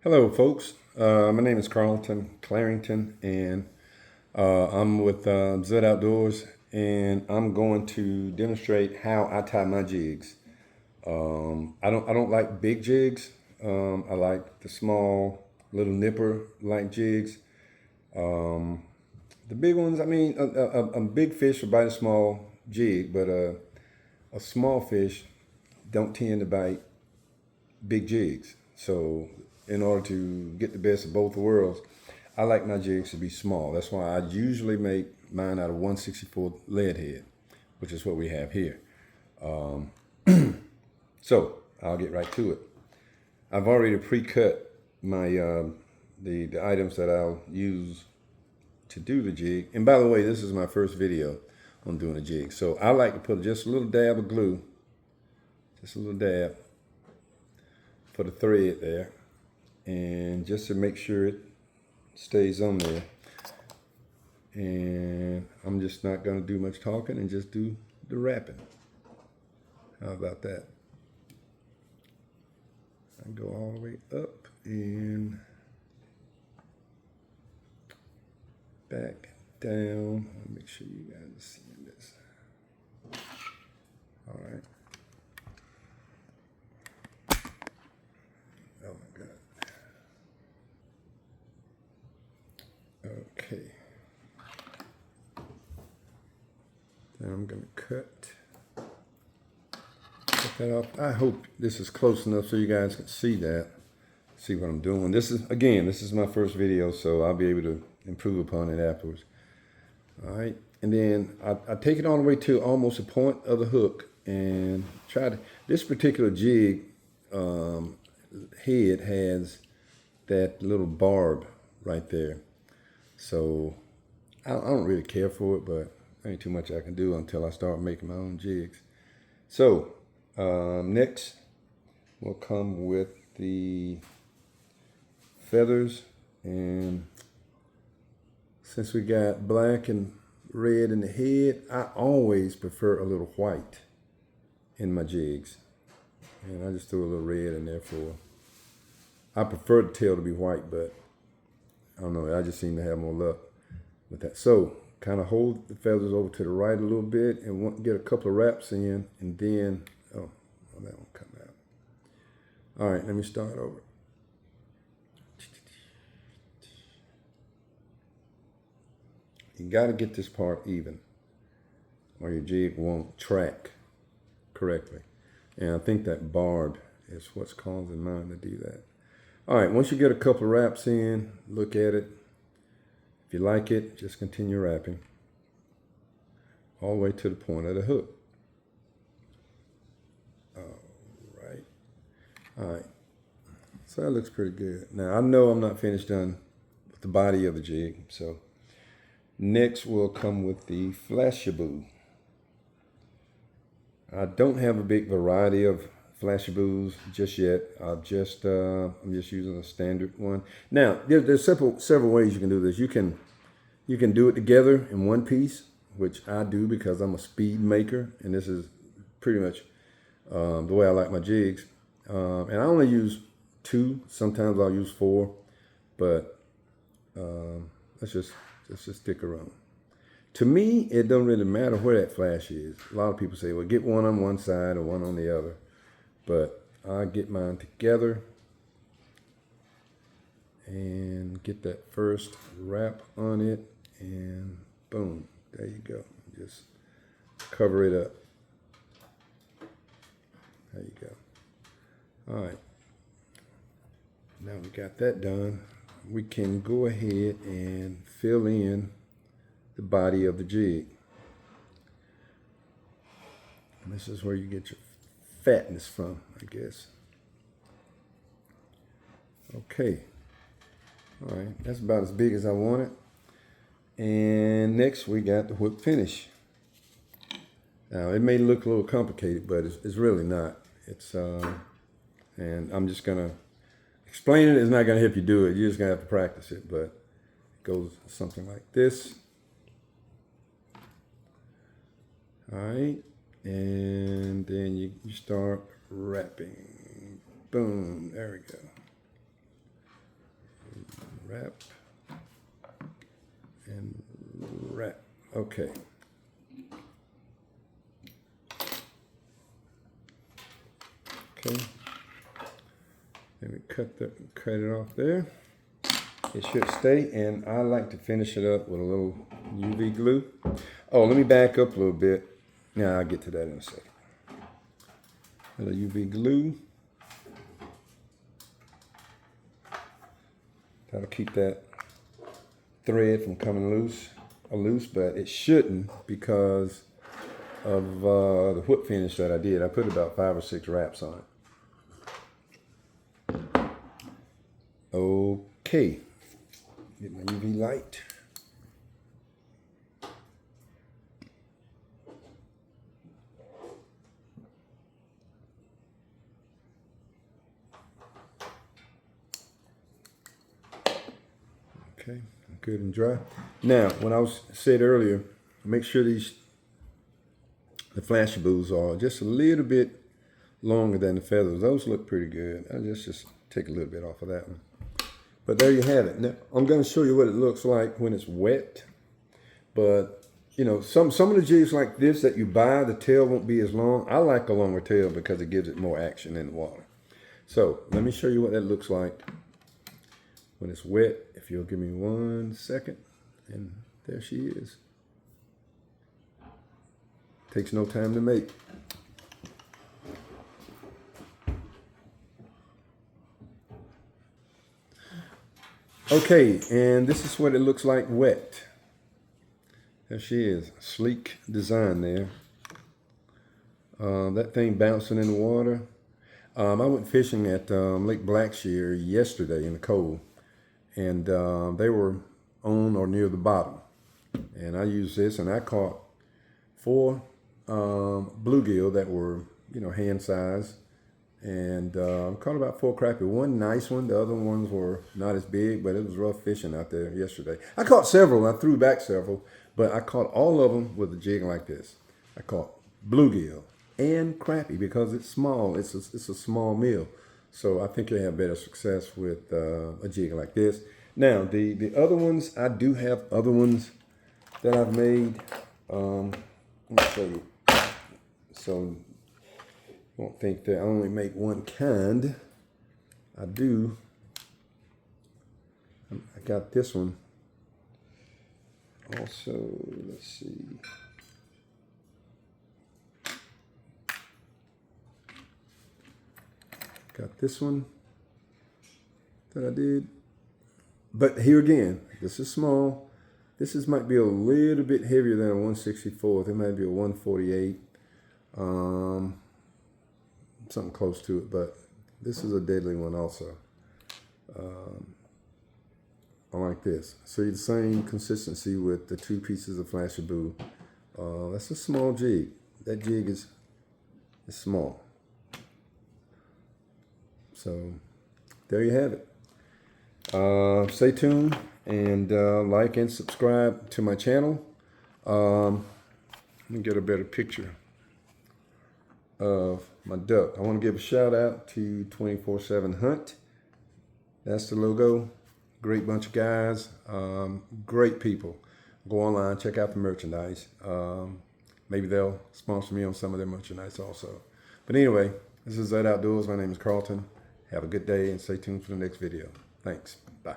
Hello, folks. My name is Carlton Clarington, and I'm with Zed Outdoors, and I'm going to demonstrate how I tie my jigs. I don't like big jigs. I like the small little nipper like jigs. The big ones, I mean, a big fish will bite a small jig, but a small fish don't tend to bite big jigs. So in order to get the best of both worlds, I like my jigs to be small. That's why I usually make mine out of 1/64 lead head, which is what we have here. So I'll get right to it. I've already pre-cut my the items that I'll use to do the jig. And by the way, this is my first video on doing a jig. So I like to put just a little dab of glue, just a little dab for the thread there, and just to make sure it stays on there. And I'm just not going to do much talking and just do the wrapping. How about that? I go all the way up and back down. I'll make sure you guys are seeing this. All right. Oh my God. Okay. Then I'm going to cut that off. I hope this is close enough so you guys can see that. See what I'm doing. This is my first video, so I'll be able to improve upon it afterwards. All right. And then I take it all the way to almost the point of the hook and try to, this particular jig head has that little barb right there. So I don't really care for it, but there ain't too much I can do until I start making my own jigs. So next will come with the feathers, and since we got black and red in the head, I always prefer a little white in my jigs, and I just threw a little red in there for, I prefer the tail to be white, but I don't know, I just seem to have more luck with that. So kind of hold the feathers over to the right a little bit and get a couple of wraps in, and then, oh, that won't come out. All right, let me start over. You got to get this part even, or your jig won't track correctly. And I think that barb is what's causing mine to do that. All right, once you get a couple of wraps in, look at it. If you like it, just continue wrapping all the way to the point of the hook. All right. So that looks pretty good. Now I know I'm not finished done with the body of the jig, so next will come with the flashaboo. I don't have a big variety of flashaboos just yet. I'm just using a standard one. Now there's several ways you can do this. You can do it together in one piece, which I do because I'm a speed maker, and this is pretty much the way I like my jigs. And I only use 2. Sometimes I'll use 4, but let's just stick around. To me, it don't really matter where that flash is. A lot of people say, well, get one on one side or one on the other. But I get mine together and get that first wrap on it, and boom, there you go. Just cover it up. There you go. All right. Now we got that done, we can go ahead and fill in the body of the jig. And this is where you get your fatness from, I guess. Okay. All right, that's about as big as I want it. And next we got the whip finish. Now it may look a little complicated, but it's really not. It's and I'm just gonna explain it. It's not gonna help you do it. You're just gonna have to practice it. But it goes something like this. All right, and then you start wrapping. Boom, there we go. wrap and wrap. Okay. Okay. Let me cut it off there. It should stay, and I like to finish it up with a little UV glue. Oh, let me back up a little bit. Now I'll get to that in a second. A little UV glue. That'll keep that thread from coming loose, but it shouldn't because of the whip finish that I did. I put about 5 or 6 wraps on it. Okay, get my UV light. Okay, good and dry. Now, when I said earlier, make sure the Flashaboos are just a little bit longer than the feathers. Those look pretty good. I'll just take a little bit off of that one. But there you have it. Now, I'm going to show you what it looks like when it's wet. But, you know, some of the jigs like this that you buy, the tail won't be as long. I like a longer tail because it gives it more action in the water. So, let me show you what that looks like when it's wet. If you'll give me 1 second. And there she is. Takes no time to make. Okay, and this is what it looks like wet. There she is, sleek design there. That thing bouncing in the water. I went fishing at Lake Blackshear yesterday in the cold, and they were on or near the bottom. And I used this, and I caught 4 bluegill that were, you know, hand size, and caught about 4 crappie. One nice one, the other ones were not as big, but it was rough fishing out there yesterday. I caught several, I threw back several, but I caught all of them with a jig like this. I caught bluegill and crappie because it's small. It's a small meal, so I think you'll have better success with a jig like this. Now the other ones, I do have other ones that I've made. Let me show you. So you won't think that I only make one kind. I do. I got this one. Also, let's see. Got this one that I did. But here again, this is small. This might be a little bit heavier than a 1/64. It might be a 148. Something close to it, but this is a deadly one also. I like this. See the same consistency with the 2 pieces of Flashaboo. That's a small jig. That jig is small. So there you have it. Stay tuned and like and subscribe to my channel. Let me get a better picture of my duck. I want to give a shout out to 24/7 Hunt. That's the logo. Great bunch of guys. Great people. Go online, check out the merchandise. Maybe they'll sponsor me on some of their merchandise also. But anyway, this is Zed Outdoors. My name is Carlton. Have a good day and stay tuned for the next video. Thanks. Bye.